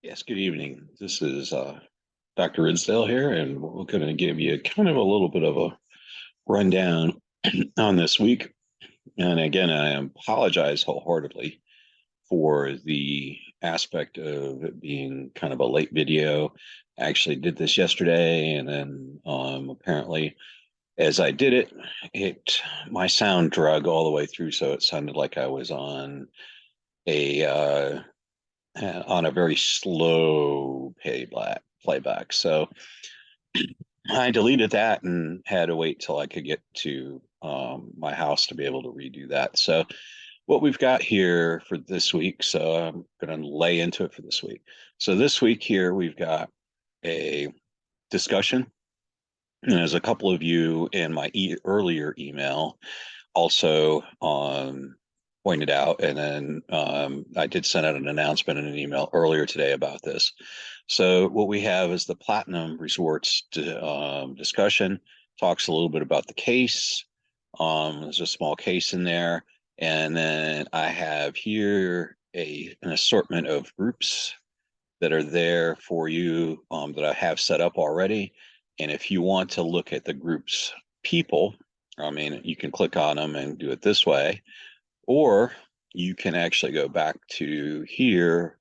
Yes, good evening. This is Dr. Ridsdale here, and we're going to give you kind of a little bit of a rundown on this week. And again, I apologize wholeheartedly for the aspect of it being kind of a late video. I actually did this yesterday, and then apparently, as I did it, my sound drug all the way through, so it sounded like I was a on a very slow playback. So I deleted that and had to wait till I could get to my house to be able to redo that. So what we've got here for this week, so I'm going to lay into it for this week. So this week here, we've got a discussion. And there's a couple of you in my earlier email also pointed out, and then I did send out an announcement in an email earlier today about this. So what we have is the Platinum Resorts discussion, talks a little bit about the case. There's a small case in there, and then I have here an assortment of groups that are there for you that I have set up already. And if you want to look at the group's people, I mean, you can click on them and do it this way, or you can actually go back to here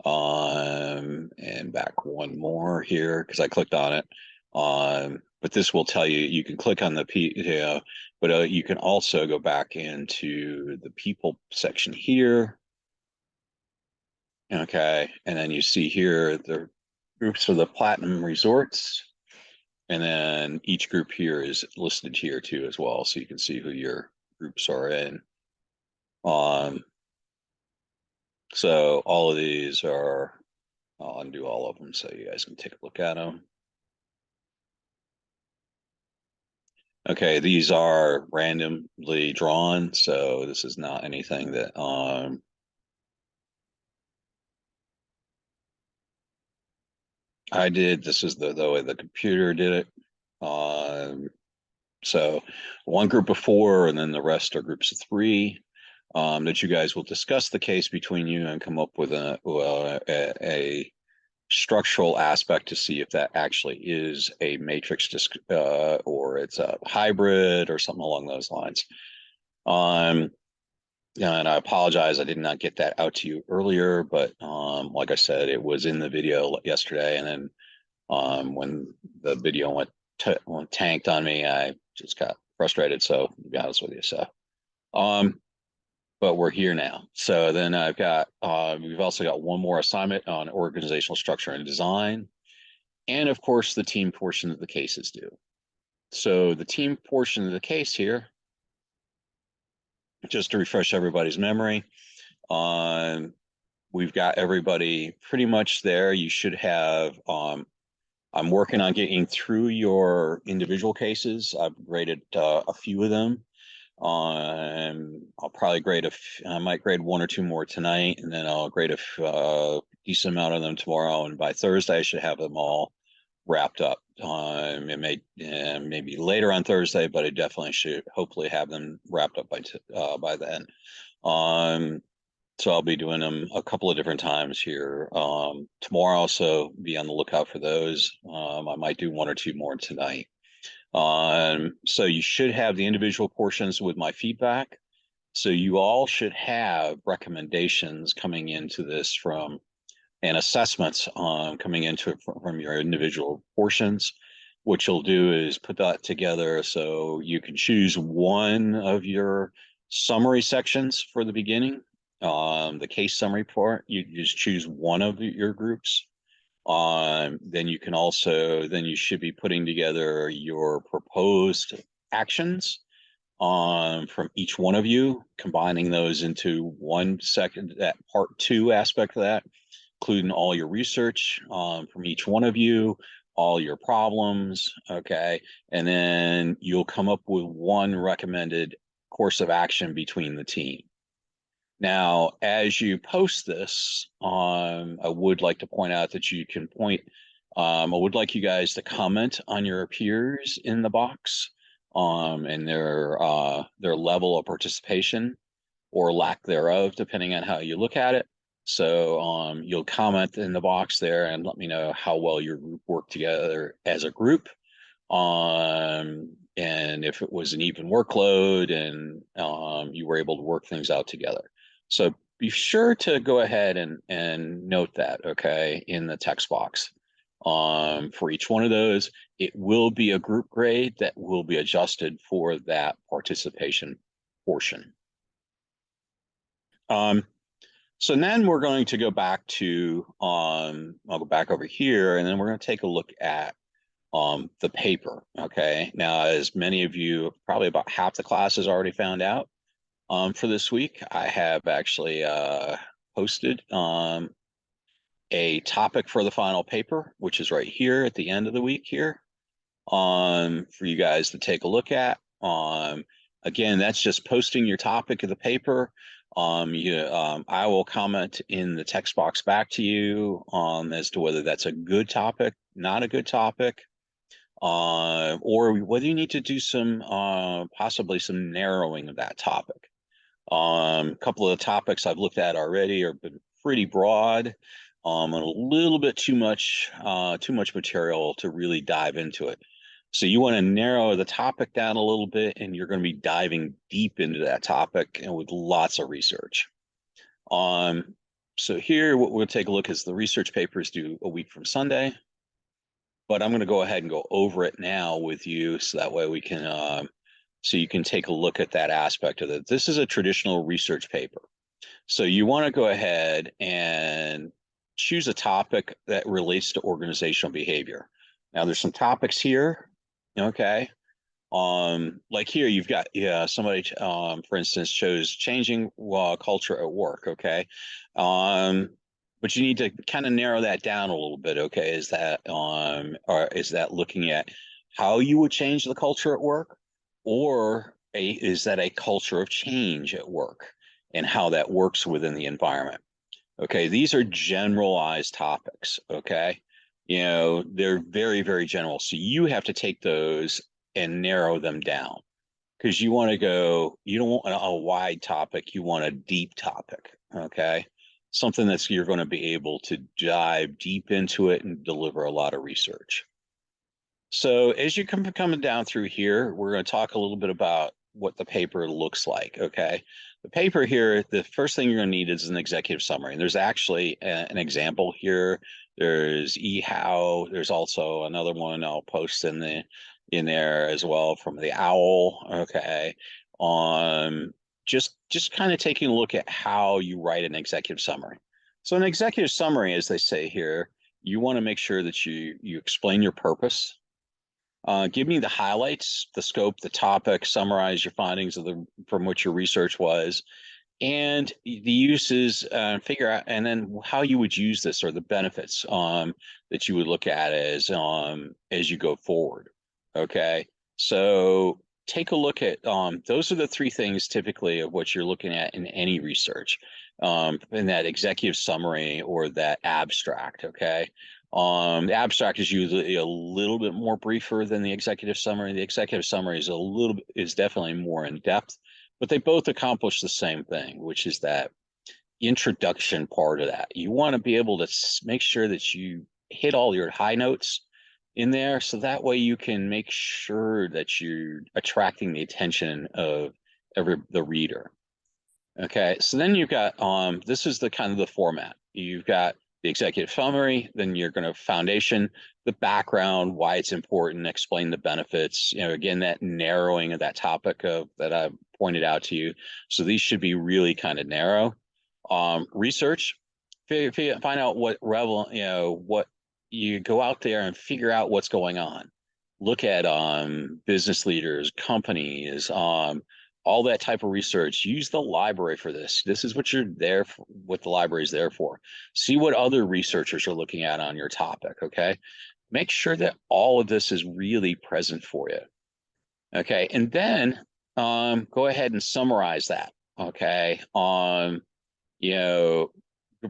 and back one more here because I clicked on it. But this will tell you, you can click on the but you can also go back into the people section here. Okay, and then you see here the groups for the Platinum Resorts. And then each group here is listed here too as well, so you can see who your groups are in. Um, so all of these are, I'll undo all of them so you guys can take a look at them. Okay, these are randomly drawn, so this is not anything that I did. This is the way the computer did it. So one group of four, and then the rest are groups of three. That you guys will discuss the case between you and come up with a structural aspect to see if that actually is a matrix disc or it's a hybrid or something along those lines. Um, and I apologize, I did not get that out to you earlier, but like I said, it was in the video yesterday, and then when the video went tanked on me, I just got frustrated. So to be honest with you, so but we're here now. So then we've also got one more assignment on organizational structure and design, and of course the team portion of the case is due. So the team portion of the case here, just to refresh everybody's memory, we've got everybody pretty much there. You should have, I'm working on getting through your individual cases. I've graded a few of them. I'll probably I might grade one or two more tonight, and then I'll grade a decent amount of them tomorrow. And by Thursday, I should have them all wrapped up. It may maybe later on Thursday, but I definitely should hopefully have them wrapped up by then. So I'll be doing them a couple of different times here tomorrow. So be on the lookout for those. I might do one or two more tonight. So you should have the individual portions with my feedback. So you all should have recommendations coming into this from and assessments coming into it from your individual portions. What you'll do is put that together so you can choose one of your summary sections for the beginning. The case summary part, you just choose one of your groups. Then you should be putting together your proposed actions from each one of you, combining those into one second, that part two aspect of that, including all your research from each one of you, all your problems, okay? And then you'll come up with one recommended course of action between the team. Now, as you post this, I would like to point out that you can I would like you guys to comment on your peers in the box and their level of participation or lack thereof, depending on how you look at it. So you'll comment in the box there and let me know how well your group worked together as a group. And if it was an even workload and you were able to work things out together. So be sure to go ahead and note that, okay, in the text box. For each one of those, it will be a group grade that will be adjusted for that participation portion. So then we're going to go back to, I'll go back over here, and then we're going to take a look at the paper. Okay. Now, as many of you, probably about half the class has already found out, for this week, I have actually posted a topic for the final paper, which is right here at the end of the week here, for you guys to take a look at. Again, that's just posting your topic of the paper. I will comment in the text box back to you as to whether that's a good topic, not a good topic, or whether you need to do some possibly some narrowing of that topic. A couple of the topics I've looked at already are been pretty broad, and a little bit too much material to really dive into it. So you want to narrow the topic down a little bit, and you're going to be diving deep into that topic and with lots of research. So here, what we'll take a look is the research papers due a week from Sunday, but I'm going to go ahead and go over it now with you, so that way we can, so you can take a look at that aspect of it. This is a traditional research paper. So you want to go ahead and choose a topic that relates to organizational behavior. Now there's some topics here, okay? Like here you've got, somebody, for instance, chose changing culture at work, okay? But you need to kind of narrow that down a little bit, okay? Or is that looking at how you would change the culture at work, or is that a culture of change at work and how that works within the environment? Okay, these are generalized topics, okay? They're very, very general. So you have to take those and narrow them down, because you want to go, you don't want a wide topic, you want a deep topic, okay? Something that's you're going to be able to dive deep into it and deliver a lot of research. So as you come coming down through here, we're going to talk a little bit about what the paper looks like, okay? The paper here, the first thing you're going to need is an executive summary. And there's actually an example here. There's eHow. There's also another one I'll post in there as well from the OWL, okay? Just kind of taking a look at how you write an executive summary. So an executive summary, as they say here, you want to make sure that you explain your purpose. Give me the highlights, the scope, the topic, summarize your findings from what your research was, and the uses, figure out, and then how you would use this, or the benefits that you would look at as you go forward. Okay, so take a look at those are the three things typically of what you're looking at in any research, in that executive summary or that abstract. Okay. The abstract is usually a little bit more briefer than the executive summary. The executive summary is definitely more in depth, but they both accomplish the same thing, which is that introduction part of that. You want to be able to make sure that you hit all your high notes in there, so that way you can make sure that you're attracting the attention of the reader. Okay, so then you've got this is the kind of the format. You've got the executive summary, then you're going to foundation, the background, why it's important, explain the benefits. Again, that narrowing of that topic that I pointed out to you. So these should be really kind of narrow. Research, find out what what you go out there and figure out what's going on. Look at business leaders, companies, all that type of research. Use the library for this. This is what you're there for, what the library is there for. See what other researchers are looking at on your topic, okay? Make sure that all of this is really present for you. Okay, and then go ahead and summarize that, okay?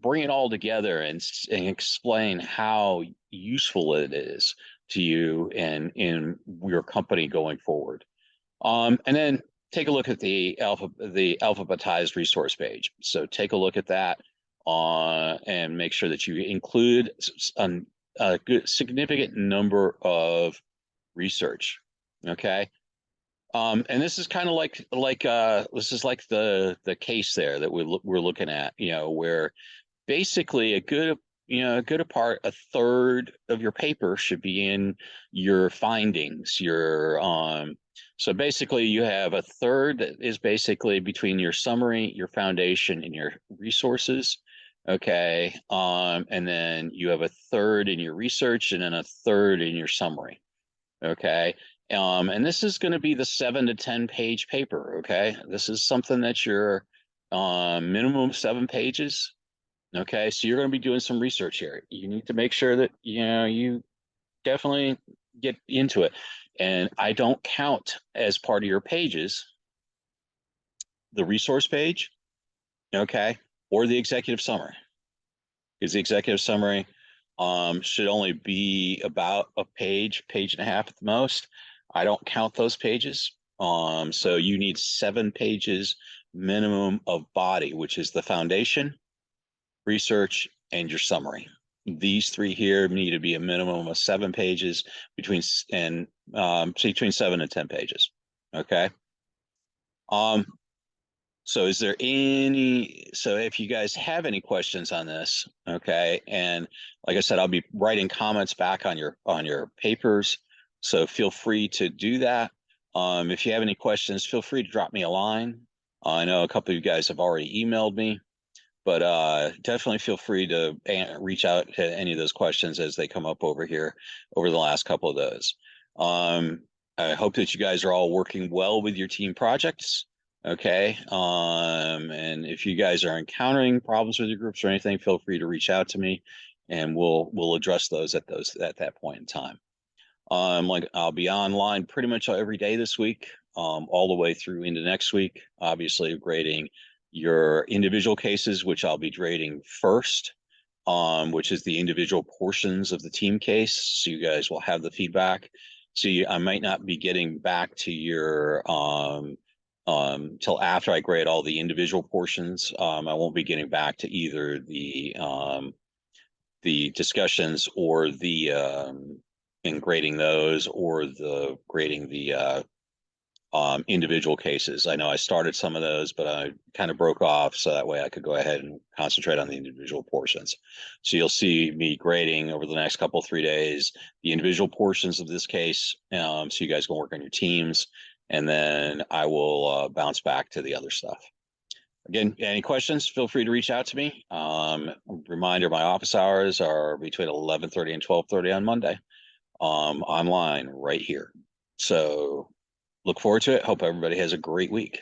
Bring it all together and explain how useful it is to you and in your company going forward. And then take a look at the alphabetized resource page. So take a look at that. and make sure that you include a good significant number of research. Okay. And this is kind of like this is like the case there that we're looking at, where basically a good part, a third of your paper should be in your findings, so basically you have a third that is basically between your summary, your foundation, and your resources. Okay. And then you have a third in your research and then a third in your summary. Okay. And this is going to be the 7 to 10 page paper. Okay. This is something that you're minimum 7 pages. Okay. So you're going to be doing some research here. You need to make sure that, you definitely get into it. And I don't count as part of your pages the resource page. Okay. Or the executive summary. Because the executive summary should only be about a page and a half at the most. I don't count those pages. So you need 7 pages minimum of body, which is the foundation, research, and your summary. These 3 here need to be a minimum of 7 pages between 7 and 10 pages. Okay. So if you guys have any questions on this, okay, and like I said, I'll be writing comments back on your papers, so feel free to do that. If you have any questions, feel free to drop me a line. I know a couple of you guys have already emailed me, but definitely feel free to reach out to any of those questions as they come up over here over the last couple of those. I hope that you guys are all working well with your team projects. Okay. And if you guys are encountering problems with your groups or anything, feel free to reach out to me and we'll address those at that point in time. I'll be online pretty much every day this week, all the way through into next week, obviously grading your individual cases, which I'll be grading first, which is the individual portions of the team case. So you guys will have the feedback. So I might not be getting back to your till after I grade all the individual portions. I won't be getting back to either the discussions or the in grading those or the grading the individual cases. I know I started some of those, but I kind of broke off so that way I could go ahead and concentrate on the individual portions. So you'll see me grading over the next couple 3 days the individual portions of this case, so you guys can work on your teams, and then I will bounce back to the other stuff. Again, any questions, feel free to reach out to me. Reminder, my office hours are between 11:30 and 12:30 on Monday, online right here. So look forward to it. Hope everybody has a great week.